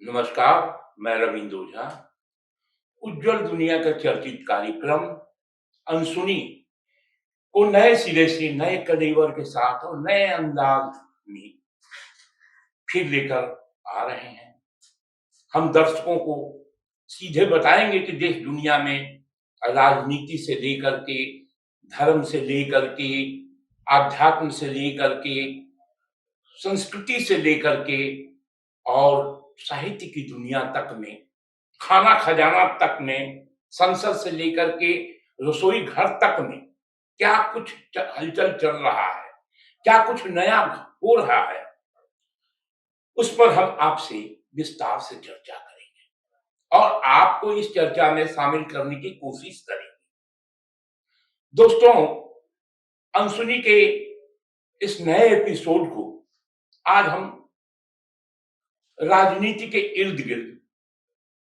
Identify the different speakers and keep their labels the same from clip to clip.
Speaker 1: नमस्कार, मैं रविंद्र ओझा। उज्जवल दुनिया का चर्चित कार्यक्रम अनसुनी को नए सिरे से नए कलेवर के साथ और नए अंदाज में फिर लेकर आ रहे हैं। हम दर्शकों को सीधे बताएंगे कि देश दुनिया में राजनीति से लेकर के, धर्म से लेकर के, आध्यात्म से लेकर के, संस्कृति से लेकर के और साहित्य की दुनिया तक में, खाना खजाना तक में, संसद से लेकर के रसोई घर तक में क्या कुछ हलचल चल रहा है, क्या कुछ नया हो रहा है, उस पर हम आपसे विस्तार से चर्चा करेंगे और आपको इस चर्चा में शामिल करने की कोशिश करेंगे। दोस्तों, अनसुनी के इस नए एपिसोड को आज हम राजनीति के इर्द गिर्द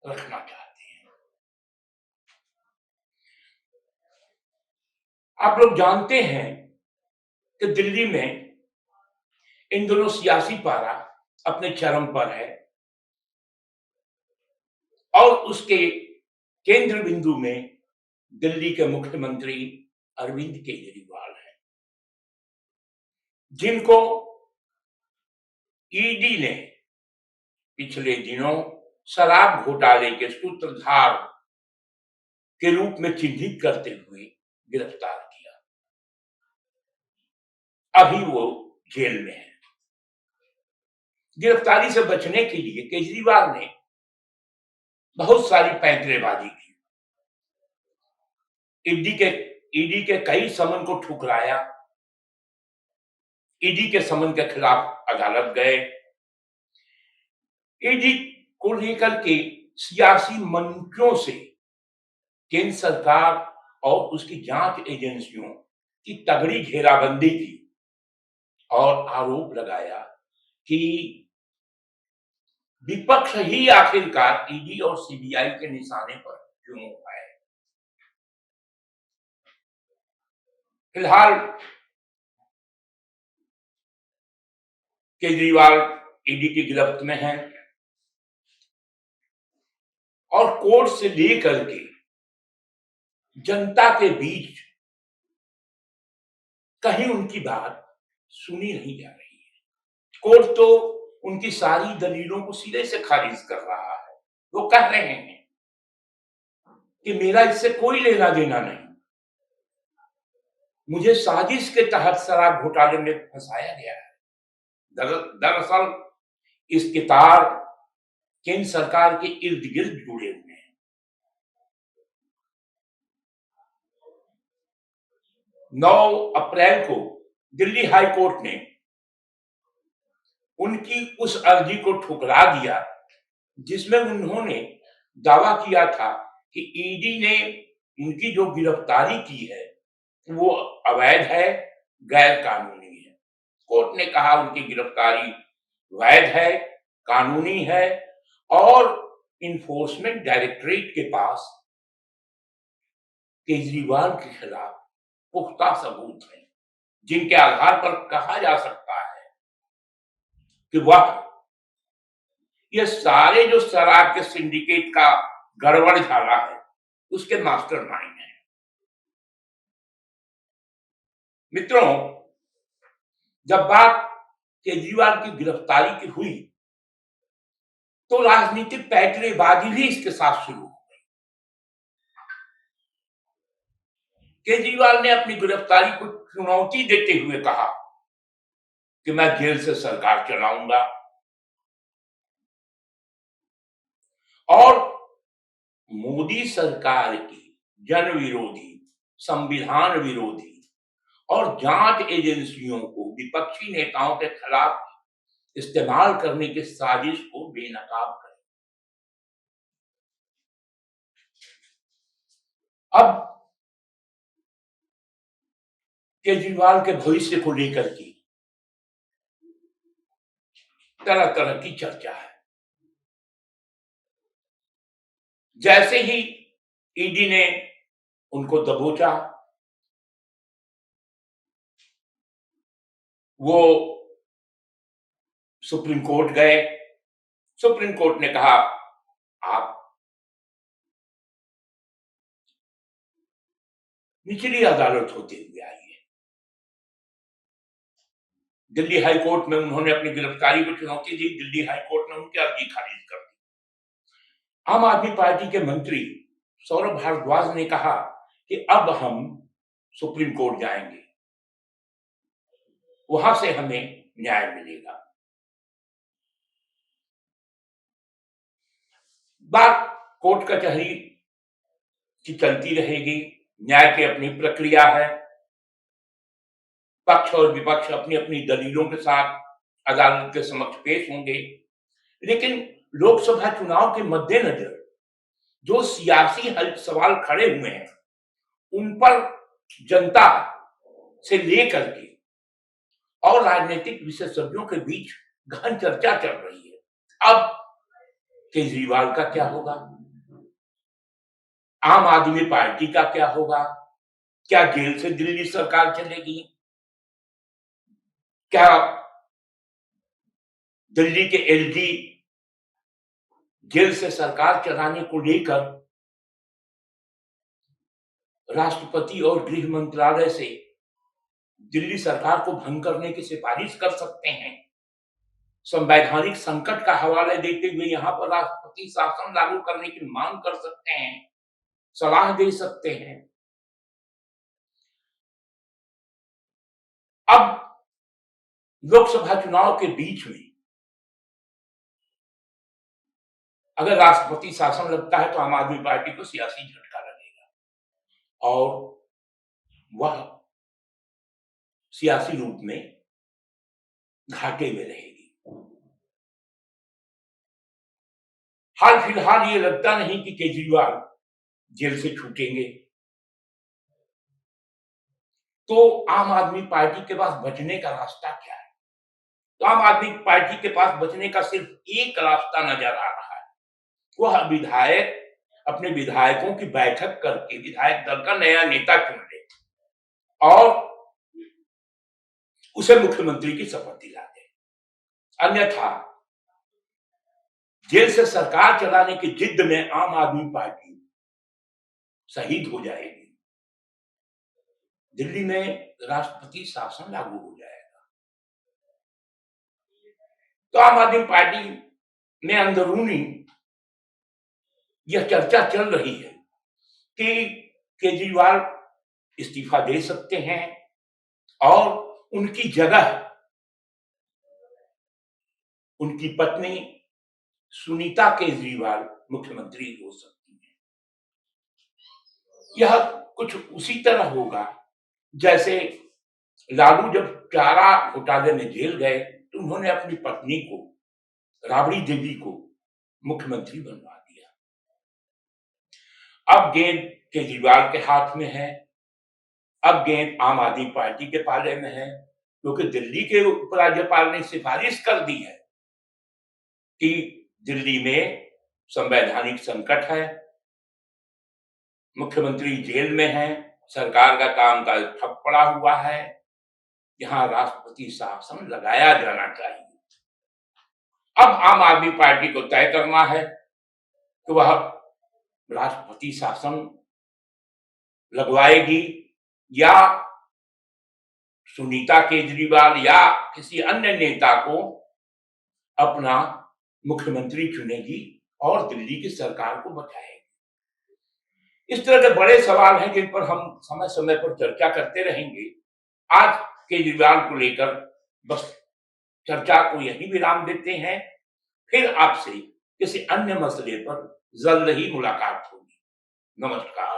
Speaker 1: रखना चाहते हैं। आप लोग जानते हैं कि दिल्ली में इन दोनों सियासी पारा अपने चरम पर है और उसके केंद्र बिंदु में दिल्ली के मुख्यमंत्री अरविंद केजरीवाल हैं, जिनको ईडी ने पिछले दिनों शराब घोटाले के सूत्रधार के रूप में चिन्हित करते हुए गिरफ्तार किया। अभी वो जेल में है। गिरफ्तारी से बचने के लिए केजरीवाल ने बहुत सारी पैंतरेबाजी की। ईडी के कई समन को ठुकराया। ईडी के समन के खिलाफ अदालत गए। ईडी को लेकर के सियासी मंचों से केंद्र सरकार और उसकी जांच एजेंसियों की तगड़ी घेराबंदी की और आरोप लगाया कि विपक्ष ही आखिरकार ईडी और सीबीआई के निशाने पर क्यों आए। फिलहाल केजरीवाल ईडी की गिरफ्त में है और कोर्ट से लेकर के जनता के बीच कहीं उनकी बात सुनी नहीं जा रही है। कोर्ट तो उनकी सारी दलीलों को सिरे से खारिज कर रहा है। वो कह रहे हैं कि मेरा इससे कोई लेना देना नहीं, मुझे साजिश के तहत शराब घोटाले में फंसाया गया है। दरअसल इसके तार केंद्र सरकार के इर्द गिर्द जुड़े हुए हैं। 9 अप्रैल को दिल्ली हाई कोर्ट ने उनकी उस अर्जी को ठुकरा दिया जिसमें उन्होंने दावा किया था कि ईडी ने उनकी जो गिरफ्तारी की है वो अवैध है, गैर कानूनी है। कोर्ट ने कहा उनकी गिरफ्तारी वैध है, कानूनी है और इन्फोर्समेंट डायरेक्टरेट के पास केजरीवाल के खिलाफ पुख्ता सबूत हैं, जिनके आधार पर कहा जा सकता है कि वह ये सारे जो शराब के सिंडिकेट का गड़बड़ झाला है उसके मास्टरमाइंड हैं। मित्रों, जब बात केजरीवाल की गिरफ्तारी की हुई तो राजनीतिक पैंतरेबाजी भी इसके साथ शुरू हो गई। केजरीवाल ने अपनी गिरफ्तारी को चुनौती देते हुए कहा कि मैं जेल से सरकार चलाऊंगा और मोदी सरकार की जन विरोधी, संविधान विरोधी और जांच एजेंसियों को विपक्षी नेताओं के खिलाफ इस्तेमाल करने की साजिश को बेनकाब करें। अब केजरीवाल के भविष्य को लेकर के तरह तरह की चर्चा है। जैसे ही ईडी ने उनको दबोचा, वो सुप्रीम कोर्ट गए, सुप्रीम कोर्ट ने कहा आप निचली अदालत होते हुए आइए। दिल्ली हाई कोर्ट में उन्होंने अपनी गिरफ्तारी को चुनौती दी, दिल्ली हाई कोर्ट ने उनकी अर्जी खारिज कर दी। आम आदमी पार्टी के मंत्री सौरभ भारद्वाज ने कहा कि अब हम सुप्रीम कोर्ट जाएंगे, वहां से हमें न्याय मिलेगा। बात कोर्ट कचहरी की चलती रहेगी, न्याय की अपनी प्रक्रिया है, पक्ष और विपक्ष अपनी अपनी दलीलों के साथ अदालत के समक्ष पेश होंगे। लेकिन लोकसभा चुनाव के मद्देनजर जो सियासी सवाल खड़े हुए हैं, उन पर जनता से लेकर के और राजनीतिक विशेषज्ञों के बीच गहन चर्चा चल रही है। अब केजरीवाल का क्या होगा, आम आदमी पार्टी का क्या होगा, क्या जेल से दिल्ली सरकार चलेगी, क्या दिल्ली के एलजी जेल से सरकार चलाने को लेकर राष्ट्रपति और गृह मंत्रालय से दिल्ली सरकार को भंग करने की सिफारिश कर सकते हैं। संवैधानिक संकट का हवाला देते हुए यहां पर राष्ट्रपति शासन लागू करने की मांग कर सकते हैं, सलाह दे सकते हैं। अब लोकसभा चुनाव के बीच में अगर राष्ट्रपति शासन लगता है तो आम आदमी पार्टी को सियासी झटका लगेगा और वह सियासी रूप में घाटे में रहेगी। हाल फिलहाल ये लगता नहीं कि केजरीवाल जेल से छूटेंगे, तो आम आदमी पार्टी के पास बचने का रास्ता क्या है? तो आम आदमी पार्टी के पास बचने का सिर्फ एक रास्ता नजर आ रहा है, वह विधायक अपने विधायकों की बैठक करके विधायक दल का नया नेता चुन ले और उसे मुख्यमंत्री की शपथ दिला दे। अन्यथा जेल से सरकार चलाने की जिद में आम आदमी पार्टी शहीद हो जाएगी, दिल्ली में राष्ट्रपति शासन लागू हो जाएगा। तो आम आदमी पार्टी में अंदरूनी यह चर्चा चल रही है कि केजरीवाल इस्तीफा दे सकते हैं और उनकी जगह उनकी पत्नी सुनीता केजरीवाल मुख्यमंत्री हो सकती है। यह कुछ उसी तरह होगा जैसे लालू जब चारा घोटाले में जेल गए तो उन्होंने अपनी पत्नी को, राबड़ी देवी को मुख्यमंत्री बनवा दिया। अब गेंद केजरीवाल के हाथ में है, अब गेंद आम आदमी पार्टी के पाले में है, क्योंकि दिल्ली के उपराज्यपाल ने सिफारिश कर दी है कि दिल्ली में संवैधानिक संकट है, मुख्यमंत्री जेल में है, सरकार का कामकाज ठप पड़ा हुआ है, यहां राष्ट्रपति शासन लगाया जाना चाहिए। अब आम आदमी पार्टी को तय करना है कि वह राष्ट्रपति शासन लगवाएगी या सुनीता केजरीवाल या किसी अन्य नेता को अपना मुख्यमंत्री चुनेगी और दिल्ली की सरकार को बचाएगी। इस तरह के बड़े सवाल हैं जिन पर हम समय समय पर चर्चा करते रहेंगे। आज केजरीवाल को लेकर बस चर्चा को यही विराम देते हैं, फिर आपसे किसी अन्य मसले पर जल्द ही मुलाकात होगी। नमस्कार।